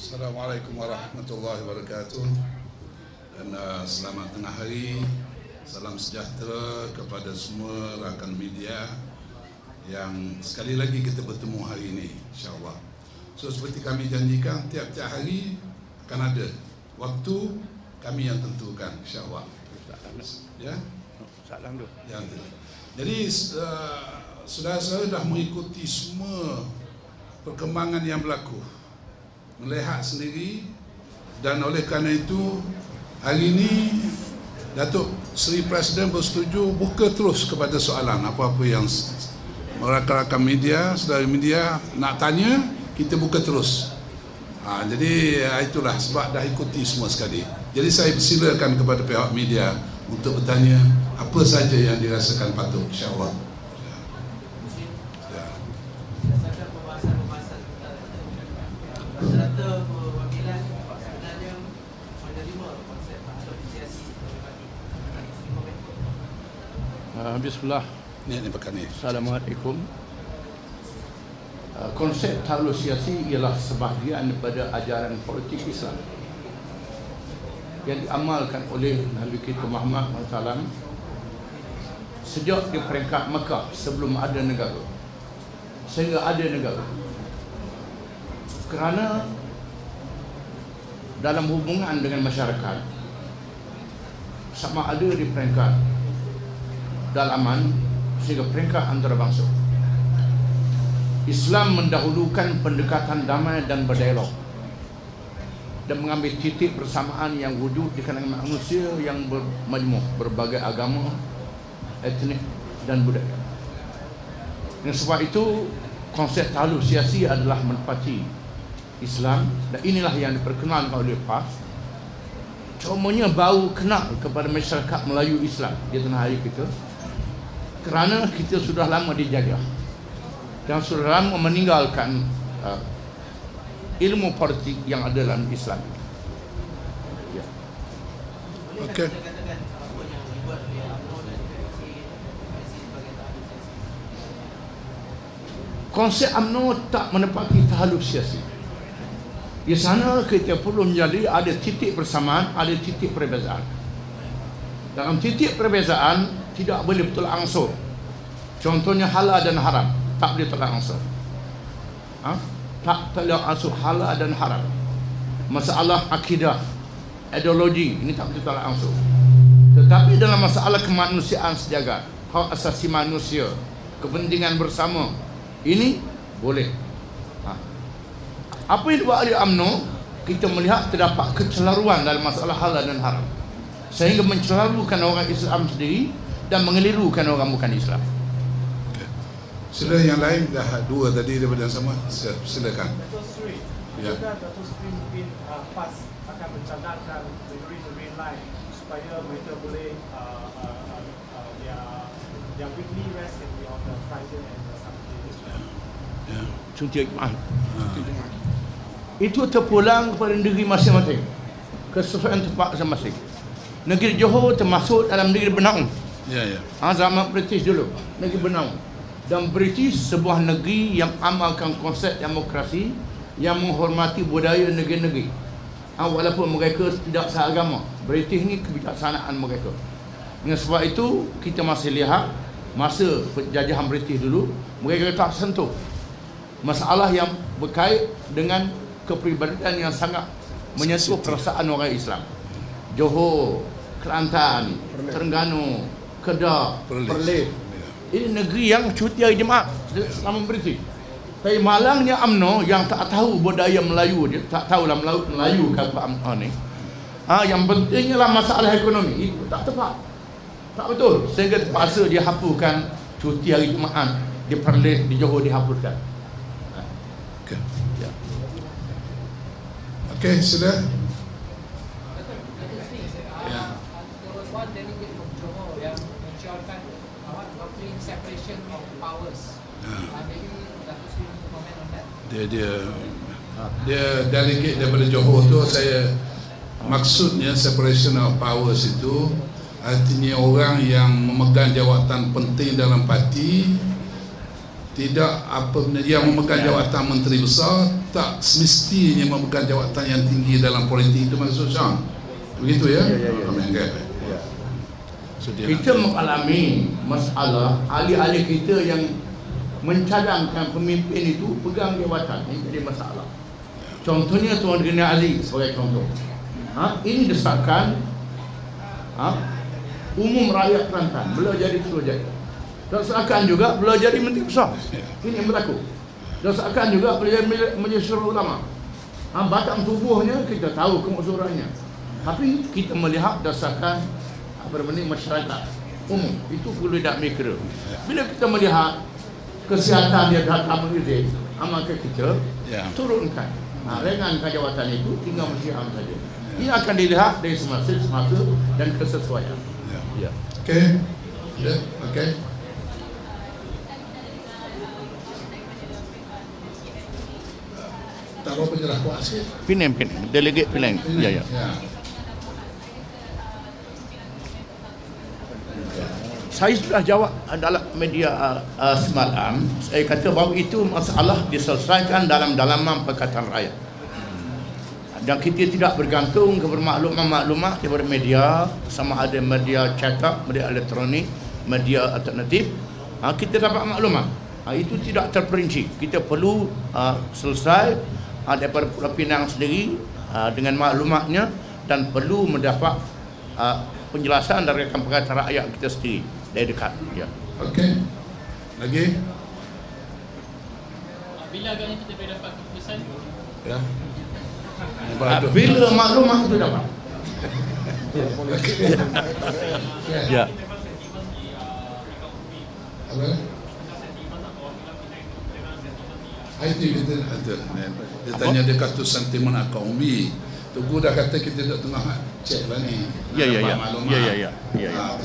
Assalamualaikum warahmatullahi wabarakatuh. Dan selamat tengah hari. Salam sejahtera kepada semua rakan media yang sekali lagi kita bertemu hari ini, insyaAllah. So seperti kami janjikan, tiap-tiap hari akan ada waktu kami yang tentukan, insyaAllah. Ya? Salam tu. Jadi saudara-saudara dah mengikuti semua perkembangan yang berlaku, melihat sendiri, dan oleh kerana itu hari ini Datuk Seri Presiden bersetuju buka terus kepada soalan apa-apa yang rakan-rakan media, saudara media nak tanya, kita buka terus. Jadi itulah sebab dah ikuti semua sekali. Jadi saya persilakan kepada pihak media untuk bertanya apa saja yang dirasakan patut, insya-Allah. Bismillah. Assalamualaikum. Konsep talusiasi ialah sebahagian daripada ajaran politik Islam yang diamalkan oleh Nabi kita Muhammad SAW sejak di peringkat Mekah sebelum ada negara sehingga ada negara. Kerana dalam hubungan dengan masyarakat, sama ada di peringkat dalaman sehingga peringkat antarabangsa, Islam mendahulukan pendekatan damai dan berdialog dan mengambil titik persamaan yang wujud di kalangan manusia yang bermajmuk, berbagai agama, etnik dan budaya. Dan sebab itu konsep talusiasi adalah menepati Islam, dan inilah yang diperkenalkan oleh PAS. Cumanya baru kenal kepada masyarakat Melayu Islam di tanah air kita kerana kita sudah lama dijajah dan sudah lama meninggalkan ilmu politik yang ada dalam Islam. Ya. Okey. Konsep UMNO tak menepati talusiasi. Di sana kita perlu menjadi ada titik persamaan, ada titik perbezaan. Dalam titik perbezaan tidak boleh bertolak ansur. Contohnya halal dan haram, tak boleh tolak ansur. Tak tolak ansur halal dan haram. Masalah akidah, ideologi, ini tak boleh tolak ansur. Tetapi dalam masalah kemanusiaan sejagat, hak asasi manusia, kepentingan bersama, ini boleh. Apa yang dibuat oleh UMNO, kita melihat terdapat kecelaruan dalam masalah halal dan haram, sehingga mencelarukan orang Islam sendiri dan mengelirukan orang bukan Islam. Sila yang lain dah dua tadi daripada yang sama. Silakan. Datuk Seri, Ya. Datuk Seri mungkin PAS akan mencadangkan the green line supaya mereka boleh their weekly rest can be on the Friday and the Saturday this week. Ya. Cuti Jumaat. Itu terpulang kepada negeri masing-masing, kesesuaian tempat masing-masing. Negeri Johor termasuk dalam negeri Benaun. Ya. Zaman British dulu, negeri Benaun. Dan British sebuah negeri yang amalkan konsep demokrasi, yang menghormati budaya negeri-negeri. Walaupun mereka tidak seagama, British ni kebijaksanaan mereka. Dengan sebab itu kita masih lihat masa penjajahan British dulu, mereka tak sentuh masalah yang berkait dengan kepribadian yang sangat menyentuh perasaan orang Islam. Johor, Kelantan, Terengganu, Kedah, Perlis. Ini negeri yang cuti hari Jumaat selama British. Tapi malangnya UMNO yang tak tahu budaya Melayu, dia tak tahu lah Melayu ke apa UMNO ni. Yang pentingnya lah masalah ekonomi. Itu tak tepat, tak betul. Sehingga terpaksa dia hapuskan cuti hari Jumaat di Perlis, di Johor dihapuskan. Okey. Ya. Okey, sudah. Ya. There was one delegate from Johor yang mensyarkan doctrine separation of powers. Maybe Datuk Seri comment on that. Dia delegate daripada Johor tu, saya maksudnya separation of powers itu artinya orang yang memegang jawatan penting dalam parti tidak apa benda yang memegang jawatan menteri besar tak semestinya memegang jawatan yang tinggi dalam politik itu, maksud Syam. Begitu ya? So, kita mengalami masalah ahli-ahli kita yang mencadangkan pemimpin itu pegang jawatan. Ini jadi masalah. Contohnya Tuan Geni Ali sebagai contoh. Ini desakan umum rakyat Kelantan. Beliau jadi Suruhjaya. Desakan juga beliau jadi menteri besar. Ini yang berlaku. Desakan juga beliau menjadi Syura Ulama. Batang tubuhnya kita tahu kemaksurannya. Tapi kita melihat desakan masyarakat umum itu perlu tak mikir. Bila kita melihat kesihatan dia datang mengirim, maka kita turunkan. Ringankan jawatan itu tinggal mensyam saja. Ini akan dilihat dari semasa dan kesesuaian. Okey. Okey. Taruh penjerah kuasa. Penang, delegate Penang. Ya. Saya sudah jawab dalam media semalam. Saya kata bahawa itu masalah diselesaikan dalam dalaman Pakatan Rakyat. Dan kita tidak bergantung kepada maklumat daripada media, sama ada media cetak, media elektronik, media alternatif. Kita dapat maklumat. Itu tidak terperinci. Kita perlu selesai daripada Pulau Pinang sendiri dengan maklumatnya dan perlu mendapat penjelasan dari rekan Pakatan Rakyat kita sendiri dari dekat. Ya. Okey. Lagi? Bila agaknya kita boleh dapat keputusan? Ya. Bila maklumat itu dapat. Ya. Apa? Itu dia tanya dia kata sentimen akaumi. Tugu dah kata kita dah tengah cek lah ni. Ya.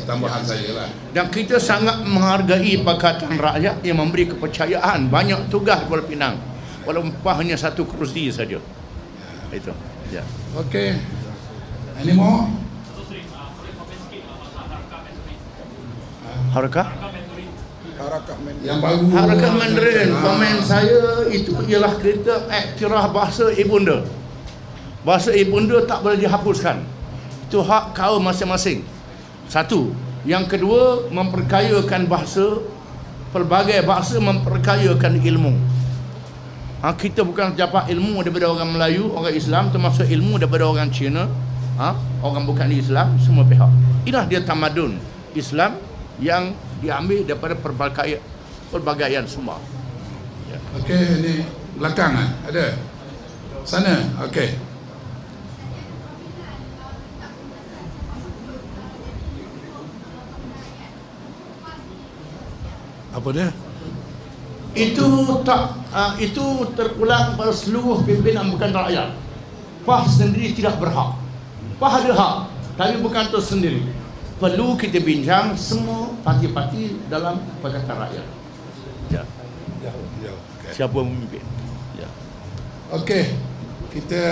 Tambahan saya lah. Dan kita sangat menghargai Pakatan Rakyat yang memberi kepercayaan banyak tugas kepada Pinang. Walaupun hanya satu kerusi saja. Itu. Ya. Okey. Any more? Harakah? Yang baru. Harakah Mandarin. Komen saya itu ialah kita iktiraf bahasa ibunda. Bahasa ibunda tak boleh dihapuskan. Itu hak kaum masing-masing. Satu. Yang kedua, memperkayakan bahasa. Pelbagai bahasa memperkayakan ilmu. Kita bukan dapat ilmu daripada orang Melayu, orang Islam, termasuk ilmu daripada orang Cina, orang bukan Islam, semua pihak. Inilah dia tamadun Islam yang diambil daripada pelbagaian semua. Ya. Okey, ini belakang ada. Sana, okey. Apa dia? Itu terulang pada seluruh pimpinan bukan rakyat. PAH sendiri tidak berhak. PAH ada hak, tapi bukan itu sendiri. Perlu kita bincang semua parti-parti dalam Pakatan Rakyat. Ya. Okay. Siapa memimpin? Ya. Okey. Kita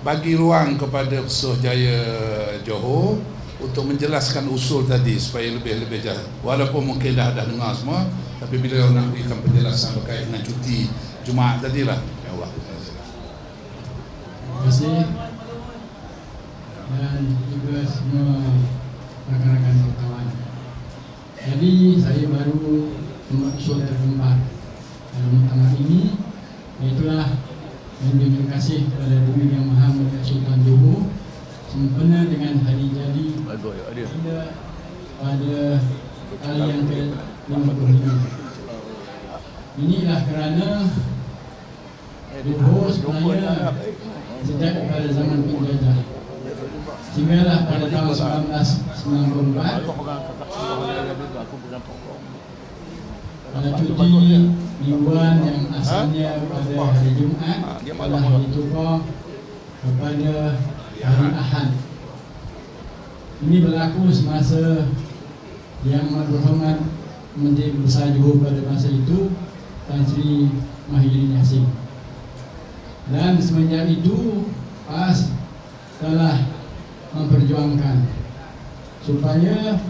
bagi ruang kepada Suruhjaya Johor untuk menjelaskan usul tadi supaya lebih jalan. Walaupun mungkin dah dengar semua, tapi bila nak berikan penjelasan berkait dengan cuti Jumaat tadilah. Ya Allah. Terima kasih. Dan juga semua rakan-rakan wartawan. Jadi saya baru usul tergembar dalam muktamar ini, iaitulah menunjukkan kasih kepada Bumi Yang Maha Mulia Sultan Johor sempena dengan hari jadi kita pada kali yang ke-55. Inilah kerana Johor sebenarnya sejak pada zaman penjajah, sehinggalah pada tahun 1994 pada cuti mingguan yang asalnya pada hari Jumaat telah ditukar kepada hari Ahad. Ini berlaku semasa Yang Berhormat Menteri Besar Johor pada masa itu, Tan Sri Mahyudin Yassin. Dan semenjak itu PAS telah memperjuangkan supaya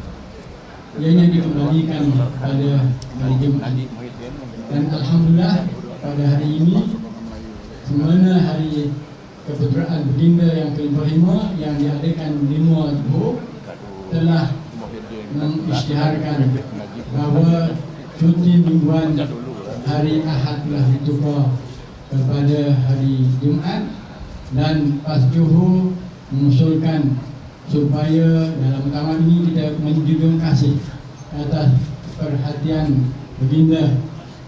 ianya dikembalikan pada hari Jumaat. Dan alhamdulillah pada hari ini semana hari keputeraan baginda yang ke-5 yang diadakan di Muar Johor telah mengisytiharkan bahawa cuti mingguan hari Ahad telah ditukar kepada hari Jumaat, dan PAS Johor mengusulkan supaya dalam tamat ini kita menjunjung kasih atas perhatian baginda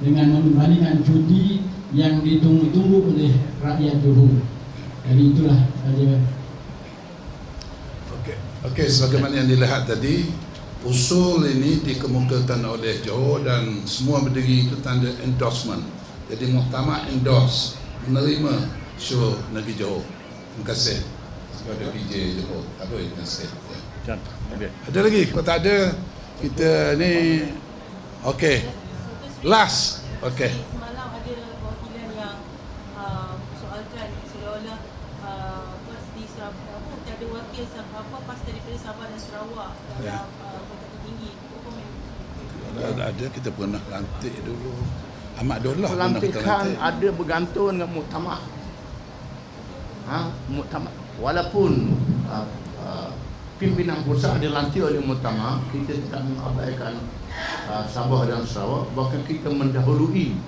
dengan mengembalikan cuti yang ditunggu-tunggu oleh rakyat Johor. Jadi itulah saja. Okey, sebagaimana yang dilihat tadi, usul ini dikemukakan oleh Johor dan semua berdiri itu tanda endorsement. Jadi muktamar endorse, menerima show Negeri Johor. Terima kasih kepada PJ Johor. Apa yang terima kasih. Ya. Ada lagi? Kalau tak ada, kita ni okey. Last. Okey. Semalam ada perwakilan yang soalkan seolah-olah di Sarawak ada wakil PAS daripada Sabah dan Sarawak dalam Kota Tinggi. Ada, kita pernah lantik dulu. Ahmad Dullah pelantikan ada bergantung dengan muktamar. Muktamar walaupun pimpinan pusat dilantik oleh muktamar, kita tidak mengabaikan Sabah dan Sarawak, bahkan kita mendahului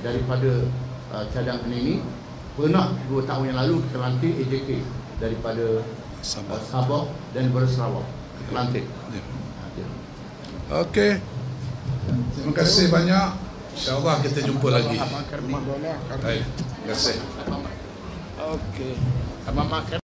daripada cadangan ini. Pernah 2 tahun yang lalu kita lantik AJK daripada Sabah dan daripada Sarawak kita lantik. Okey. Terima kasih banyak. InsyaAllah kita jumpa lagi. Baik. Terima kasih. Okey.